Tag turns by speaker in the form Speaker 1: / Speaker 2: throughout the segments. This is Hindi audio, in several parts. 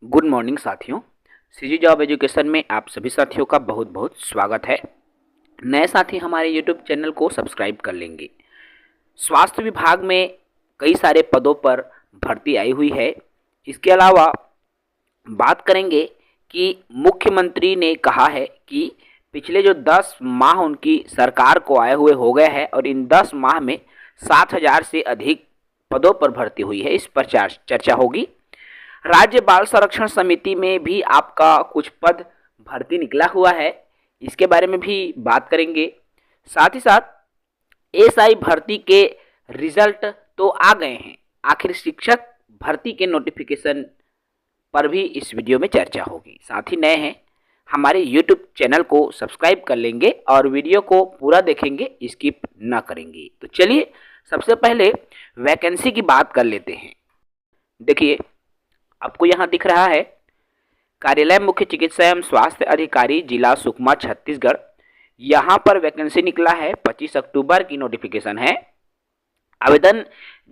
Speaker 1: गुड मॉर्निंग साथियों। सीजी जॉब एजुकेशन में आप सभी साथियों का बहुत बहुत स्वागत है। नए साथी हमारे यूट्यूब चैनल को सब्सक्राइब कर लेंगे। स्वास्थ्य विभाग में कई सारे पदों पर भर्ती आई हुई है। इसके अलावा बात करेंगे कि मुख्यमंत्री ने कहा है कि पिछले जो 10 माह उनकी सरकार को आए हुए हो गए हैं और इन 10 माह में 7,000 से अधिक पदों पर भर्ती हुई है। इस पर चर्चा होगी। राज्य बाल संरक्षण समिति में भी आपका कुछ पद भर्ती निकला हुआ है, इसके बारे में भी बात करेंगे। साथ ही साथ एसआई भर्ती के रिजल्ट तो आ गए हैं, आखिर शिक्षक भर्ती के नोटिफिकेशन पर भी इस वीडियो में चर्चा होगी। साथ ही नए हैं हमारे यूट्यूब चैनल को सब्सक्राइब कर लेंगे और वीडियो को पूरा देखेंगे, स्किप ना करेंगे। तो चलिए सबसे पहले वैकेंसी की बात कर लेते हैं। देखिए आपको यहाँ दिख रहा है कार्यालय मुख्य चिकित्सा एवं स्वास्थ्य अधिकारी जिला सुकमा छत्तीसगढ़। यहाँ पर वैकेंसी निकला है, 25 अक्टूबर की नोटिफिकेशन है। आवेदन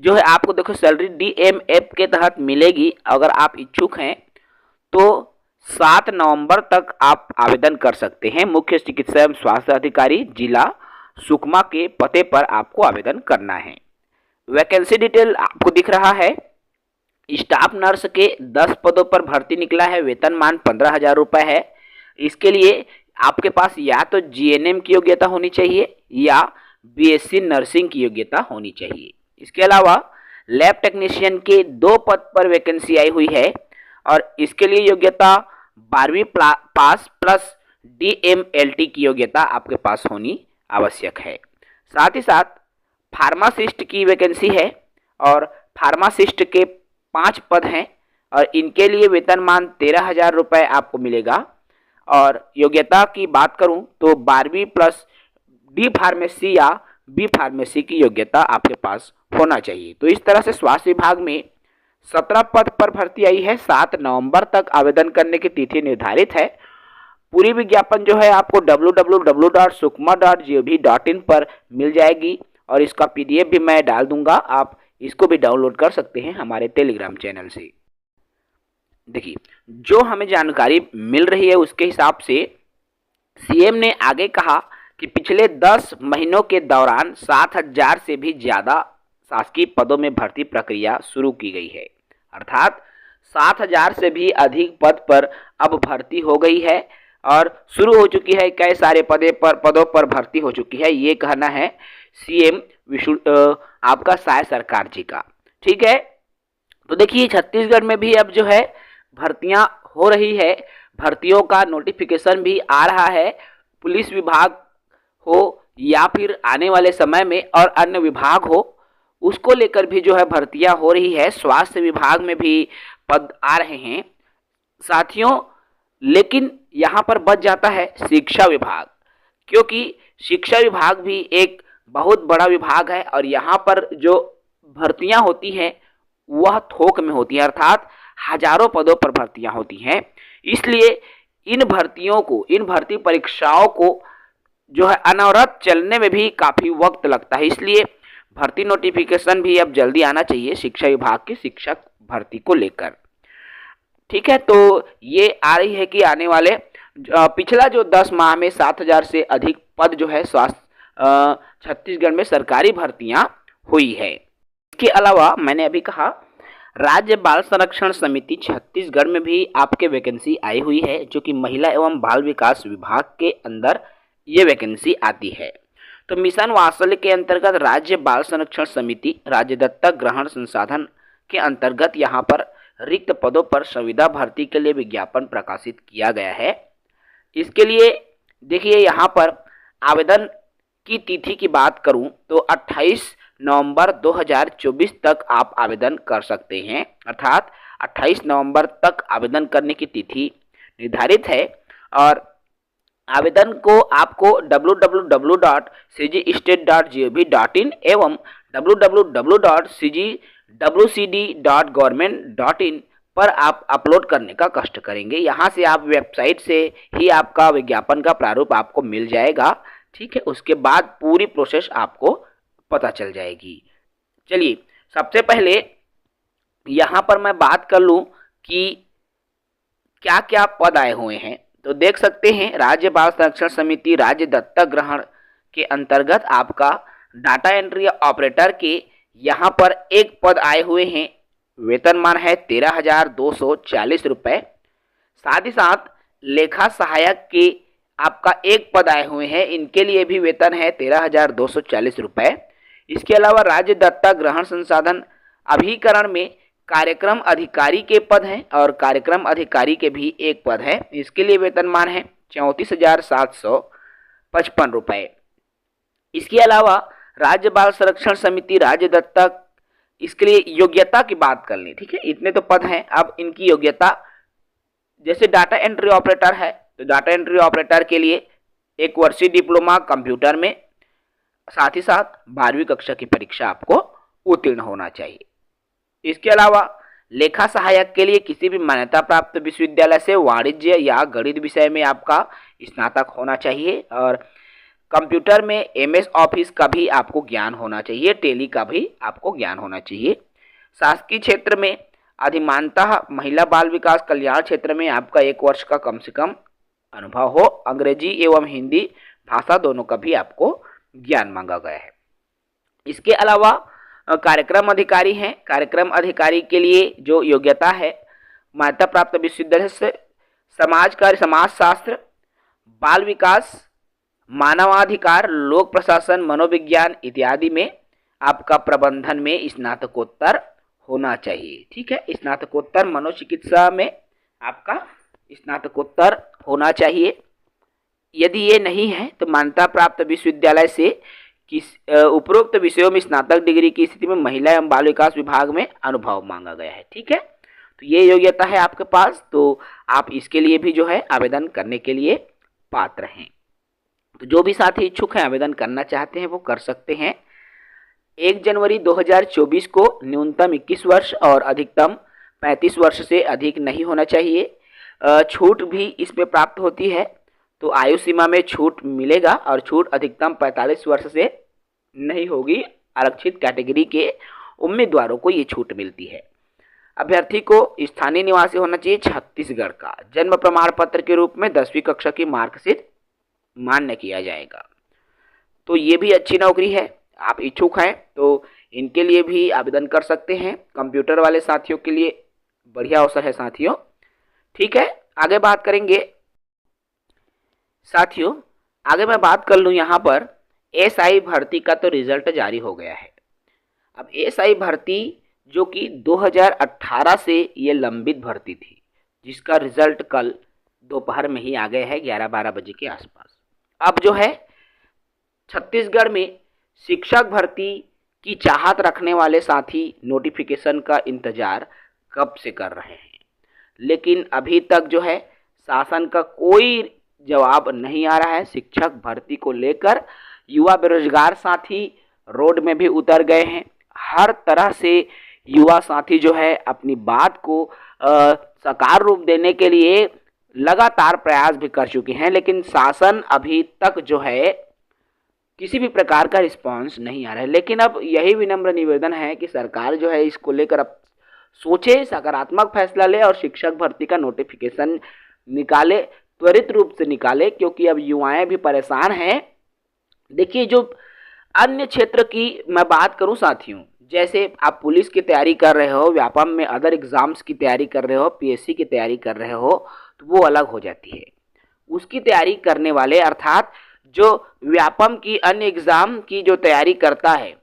Speaker 1: जो है आपको देखो सैलरी डीएमएफ के तहत मिलेगी। अगर आप इच्छुक हैं तो 7 नवंबर तक आप आवेदन कर सकते हैं। मुख्य चिकित्सा एवं स्वास्थ्य अधिकारी जिला सुकमा के पते पर आपको आवेदन करना है। वैकेंसी डिटेल आपको दिख रहा है। स्टाफ नर्स के 10 पदों पर भर्ती निकला है। वेतनमान 15,000 रुपये है। इसके लिए आपके पास या तो जीएनएम की योग्यता होनी चाहिए या बीएससी नर्सिंग की योग्यता होनी चाहिए। इसके अलावा लैब टेक्नीशियन के 2 पद पर वैकेंसी आई हुई है और इसके लिए योग्यता 12वीं पास प्लस डीएमएलटी की योग्यता आपके पास होनी आवश्यक है। साथ ही साथ फार्मासिस्ट की वैकेंसी है और फार्मासिस्ट के 5 पद हैं और इनके लिए वेतनमान 13,000 रुपये आपको मिलेगा। और योग्यता की बात करूं तो 12वीं प्लस डी फार्मेसी या बी फार्मेसी की योग्यता आपके पास होना चाहिए। तो इस तरह से स्वास्थ्य विभाग में 17 पद पर भर्ती आई है। 7 नवंबर तक आवेदन करने की तिथि निर्धारित है। पूरी विज्ञापन जो है आपको www.sukma.gov.in पर मिल जाएगी और इसका पीडीएफ भी मैं डाल दूंगा, आप इसको भी डाउनलोड कर सकते हैं हमारे टेलीग्राम चैनल से। देखिए जो हमें जानकारी मिल रही है उसके हिसाब से सीएम ने आगे कहा कि पिछले 10 महीनों के दौरान 7,000 से भी ज़्यादा शासकीय पदों में भर्ती प्रक्रिया शुरू की गई है। अर्थात 7,000 से भी अधिक पद पर अब भर्ती हो गई है और शुरू हो चुकी है। कई सारे पदों पर भर्ती हो चुकी है, ये कहना है सीएम आपका साय सरकार जी का। ठीक है, तो देखिए छत्तीसगढ़ में भी अब जो है भर्तियां हो रही है। भर्तियों का नोटिफिकेशन भी आ रहा है। पुलिस विभाग हो या फिर आने वाले समय में और अन्य विभाग हो, उसको लेकर भी जो है भर्तियां हो रही है। स्वास्थ्य विभाग में भी पद आ रहे हैं साथियों। लेकिन यहाँ पर बच जाता है शिक्षा विभाग, क्योंकि शिक्षा विभाग भी एक बहुत बड़ा विभाग है और यहाँ पर जो भर्तियां होती हैं वह थोक में होती हैं, अर्थात हजारों पदों पर भर्तियां होती हैं। इसलिए इन भर्ती परीक्षाओं को जो है अनवरत चलने में भी काफ़ी वक्त लगता है। इसलिए भर्ती नोटिफिकेशन भी अब जल्दी आना चाहिए शिक्षा विभाग की शिक्षक भर्ती को लेकर। ठीक है, तो ये आ रही है कि आने वाले पिछला जो 10 माह में 7,000 से अधिक पद जो है स्वास्थ्य छत्तीसगढ़ में सरकारी भर्तियां हुई है। इसके अलावा मैंने अभी कहा राज्य बाल संरक्षण समिति छत्तीसगढ़ में भी आपके वैकेंसी आई हुई है, जो कि महिला एवं बाल विकास विभाग के अंदर ये वैकेंसी आती है। तो मिशन वात्सल्य के अंतर्गत राज्य बाल संरक्षण समिति राज्य दत्तक ग्रहण संसाधन के अंतर्गत यहाँ पर रिक्त पदों पर संविदा भर्ती के लिए विज्ञापन प्रकाशित किया गया है। इसके लिए देखिए यहाँ पर आवेदन की तिथि की बात करूं तो 28 नवंबर 2024 तक आप आवेदन कर सकते हैं। अर्थात 28 नवंबर तक आवेदन करने की तिथि निर्धारित है और आवेदन को आपको www.cgstate.gov.in एवं www.cgwcd.government.in पर आप अपलोड करने का कष्ट करेंगे। यहाँ से आप वेबसाइट से ही आपका विज्ञापन का प्रारूप आपको मिल जाएगा। ठीक है, उसके बाद पूरी प्रोसेस आपको पता चल जाएगी। चलिए सबसे पहले यहाँ पर मैं बात कर लूँ कि क्या क्या पद आए हुए हैं, तो देख सकते हैं राज्य बाल संरक्षण समिति राज्य दत्तक ग्रहण के अंतर्गत आपका डाटा एंट्री ऑपरेटर के यहाँ पर एक पद आए हुए हैं, वेतनमान है 13,240 रुपये। साथ ही साथ लेखा सहायक के आपका एक पद आए हुए हैं, इनके लिए भी वेतन है 13,240 रुपये। इसके अलावा राज्य दत्तक ग्रहण संसाधन अभिकरण में कार्यक्रम अधिकारी के पद हैं और कार्यक्रम अधिकारी के भी एक पद है, इसके लिए वेतनमान है 34,755 रुपये। इसके अलावा राज्य बाल संरक्षण समिति राज्य दत्तक, इसके लिए योग्यता की बात कर लें, ठीक है, इतने तो पद हैं। अब इनकी योग्यता, जैसे डाटा एंट्री ऑपरेटर है तो डाटा एंट्री ऑपरेटर के लिए 1 वर्षीय डिप्लोमा कंप्यूटर में, साथ ही साथ 12वीं कक्षा की परीक्षा आपको उत्तीर्ण होना चाहिए। इसके अलावा लेखा सहायक के लिए किसी भी मान्यता प्राप्त विश्वविद्यालय से वाणिज्य या गणित विषय में आपका स्नातक होना चाहिए और कंप्यूटर में MS ऑफिस का भी आपको ज्ञान होना चाहिए, टेली का भी आपको ज्ञान होना चाहिए। शासकीय क्षेत्र में अधिमानतः महिला बाल विकास कल्याण क्षेत्र में आपका 1 वर्ष का कम से कम अनुभव हो, अंग्रेजी एवं हिंदी भाषा दोनों का भी आपको ज्ञान मांगा गया है। इसके अलावा कार्यक्रम अधिकारी हैं, कार्यक्रम अधिकारी के लिए जो योग्यता है मान्यता प्राप्त विश्वविद्यालय से समाज कार्य, समाजशास्त्र, बाल विकास, मानवाधिकार, लोक प्रशासन, मनोविज्ञान इत्यादि में आपका प्रबंधन में स्नातकोत्तर होना चाहिए, ठीक है, स्नातकोत्तर मनोचिकित्सा में आपका स्नातकोत्तर होना चाहिए। यदि ये नहीं है तो मान्यता प्राप्त विश्वविद्यालय से किस उपरोक्त विषयों में स्नातक डिग्री की स्थिति में महिला एवं बाल विकास विभाग में अनुभव मांगा गया है, ठीक है। तो ये योग्यता है आपके पास, तो आप इसके लिए भी जो है आवेदन करने के लिए पात्र हैं। तो जो भी साथी इच्छुक हैं, आवेदन करना चाहते हैं, वो कर सकते हैं। 1 जनवरी 2024 को न्यूनतम 21 वर्ष और अधिकतम 35 वर्ष से अधिक नहीं होना चाहिए। छूट भी इसमें प्राप्त होती है, तो आयु सीमा में छूट मिलेगा और छूट अधिकतम 45 वर्ष से नहीं होगी। आरक्षित कैटेगरी के उम्मीदवारों को ये छूट मिलती है। अभ्यर्थी को स्थानीय निवासी होना चाहिए छत्तीसगढ़ का। जन्म प्रमाण पत्र के रूप में 10वीं कक्षा की मार्कशीट मान्य किया जाएगा। तो ये भी अच्छी नौकरी है, आप इच्छुक हैं तो इनके लिए भी आवेदन कर सकते हैं। कंप्यूटर वाले साथियों के लिए बढ़िया अवसर है साथियों, ठीक है। आगे बात करेंगे साथियों, आगे मैं बात कर लूँ यहाँ पर SI भर्ती का। तो रिजल्ट जारी हो गया है। अब SI भर्ती जो कि 2018 से ये लंबित भर्ती थी, जिसका रिजल्ट कल दोपहर में ही आ गया है 11-12 बजे के आसपास। अब जो है छत्तीसगढ़ में शिक्षक भर्ती की चाहत रखने वाले साथी नोटिफिकेशन का इंतजार कब से कर रहे हैं, लेकिन अभी तक जो है शासन का कोई जवाब नहीं आ रहा है। शिक्षक भर्ती को लेकर युवा बेरोजगार साथी रोड में भी उतर गए हैं। हर तरह से युवा साथी जो है अपनी बात को साकार रूप देने के लिए लगातार प्रयास भी कर चुके हैं, लेकिन शासन अभी तक जो है किसी भी प्रकार का रिस्पांस नहीं आ रहा है। लेकिन अब यही विनम्र निवेदन है कि सरकार जो है इसको लेकर अब सोचे, सकारात्मक फैसला ले और शिक्षक भर्ती का नोटिफिकेशन निकाले, त्वरित रूप से निकाले, क्योंकि अब युवाएं भी परेशान हैं। देखिए, जो अन्य क्षेत्र की मैं बात करूं साथियों, जैसे आप पुलिस की तैयारी कर रहे हो, व्यापम में अदर एग्जाम्स की तैयारी कर रहे हो, PSC की तैयारी कर रहे हो, तो वो अलग हो जाती है। उसकी तैयारी करने वाले अर्थात जो व्यापम की अन्य एग्ज़ाम की जो तैयारी करता है,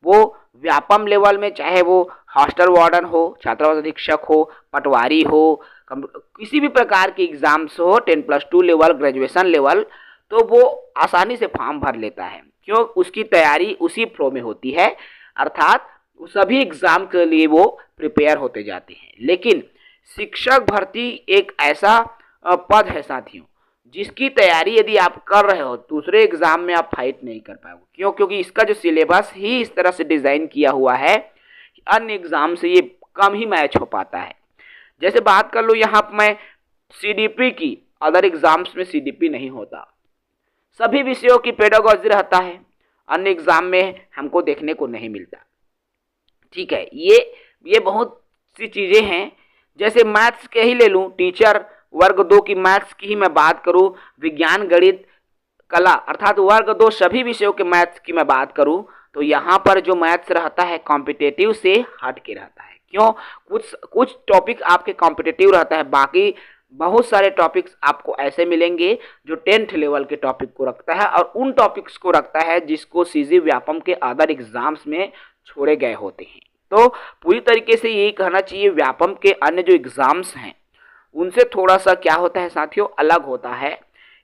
Speaker 1: वो व्यापम लेवल में चाहे वो हॉस्टल वार्डन हो, छात्रावास अधीक्षक हो, पटवारी हो, किसी भी प्रकार के एग्ज़ाम्स हो, 10+2 लेवल, ग्रेजुएशन लेवल, तो वो आसानी से फॉर्म भर लेता है। क्यों? उसकी तैयारी उसी फ्लो में होती है, अर्थात सभी एग्ज़ाम के लिए वो प्रिपेयर होते जाते हैं। लेकिन शिक्षक भर्ती एक ऐसा पद है साथियों, जिसकी तैयारी यदि आप कर रहे हो, दूसरे एग्ज़ाम में आप फाइट नहीं कर पाओगे। क्यों? क्योंकि इसका जो सिलेबस ही इस तरह से डिज़ाइन किया हुआ है कि अन्य एग्ज़ाम से ये कम ही मैच हो पाता है। जैसे बात कर लो यहाँ पर मैं CDP की, अदर एग्ज़ाम्स में CDP नहीं होता, सभी विषयों की पेडागॉजी रहता है, अन्य एग्ज़ाम में हमको देखने को नहीं मिलता। ठीक है, ये बहुत सी चीज़ें हैं। जैसे मैथ्स के ही ले लूँ, टीचर वर्ग 2 की मैथ्स की ही मैं बात करूं, विज्ञान, गणित, कला अर्थात वर्ग 2 सभी विषयों के मैथ्स की मैं बात करूं, तो यहाँ पर जो मैथ्स रहता है कॉम्पिटेटिव से हट के रहता है। क्यों? कुछ टॉपिक आपके कॉम्पिटेटिव रहता है, बाकी बहुत सारे टॉपिक्स आपको ऐसे मिलेंगे जो 10th लेवल के टॉपिक को रखता है और उन टॉपिक्स को रखता है जिसको सीजी व्यापम के अदर एग्जाम्स में छोड़े गए होते हैं। तो पूरी तरीके से यही कहना चाहिए, व्यापम के अन्य जो एग्जाम्स हैं उनसे थोड़ा सा क्या होता है साथियों, अलग होता है।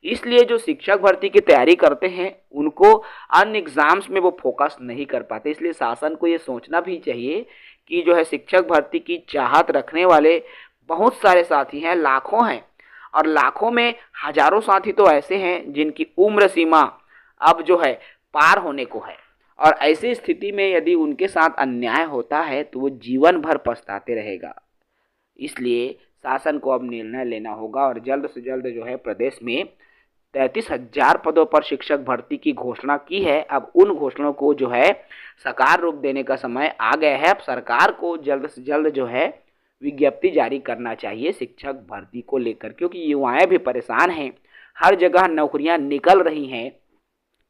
Speaker 1: इसलिए जो शिक्षक भर्ती की तैयारी करते हैं उनको अन्य एग्जाम्स में वो फोकस नहीं कर पाते। इसलिए शासन को ये सोचना भी चाहिए कि जो है शिक्षक भर्ती की चाहत रखने वाले बहुत सारे साथी हैं, लाखों हैं, और लाखों में हजारों साथी तो ऐसे हैं जिनकी उम्र सीमा अब जो है पार होने को है, और ऐसी स्थिति में यदि उनके साथ अन्याय होता है तो वो जीवन भर पछताते रहेगा। इसलिए शासन को अब निर्णय लेना होगा और जल्द से जल्द जो है प्रदेश में 33,000 पदों पर शिक्षक भर्ती की घोषणा की है। अब उन घोषणाओं को जो है साकार रूप देने का समय आ गया है। अब सरकार को जल्द से जल्द जो है विज्ञप्ति जारी करना चाहिए शिक्षक भर्ती को लेकर, क्योंकि युवाएं भी परेशान हैं, हर जगह नौकरियां निकल रही हैं।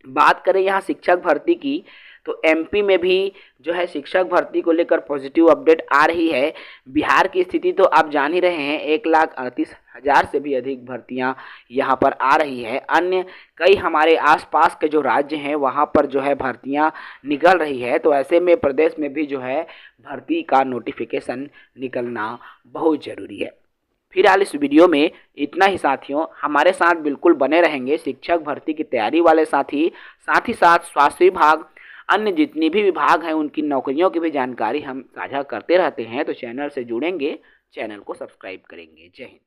Speaker 1: बात करें यहाँ शिक्षक भर्ती की तो एमपी में भी जो है शिक्षक भर्ती को लेकर पॉजिटिव अपडेट आ रही है। बिहार की स्थिति तो आप जान ही रहे हैं, 1,38,000 से भी अधिक भर्तियां यहाँ पर आ रही है। अन्य कई हमारे आसपास के जो राज्य हैं वहाँ पर जो है भर्तियां निकल रही है। तो ऐसे में प्रदेश में भी जो है भर्ती का नोटिफिकेशन निकलना बहुत ज़रूरी है। फिलहाल इस वीडियो में इतना ही साथियों, हमारे साथ बिल्कुल बने रहेंगे शिक्षक भर्ती की तैयारी वाले साथी, साथ ही साथ स्वास्थ्य विभाग, अन्य जितनी भी विभाग हैं उनकी नौकरियों की भी जानकारी हम साझा करते रहते हैं। तो चैनल से जुड़ेंगे, चैनल को सब्सक्राइब करेंगे। जय हिंद।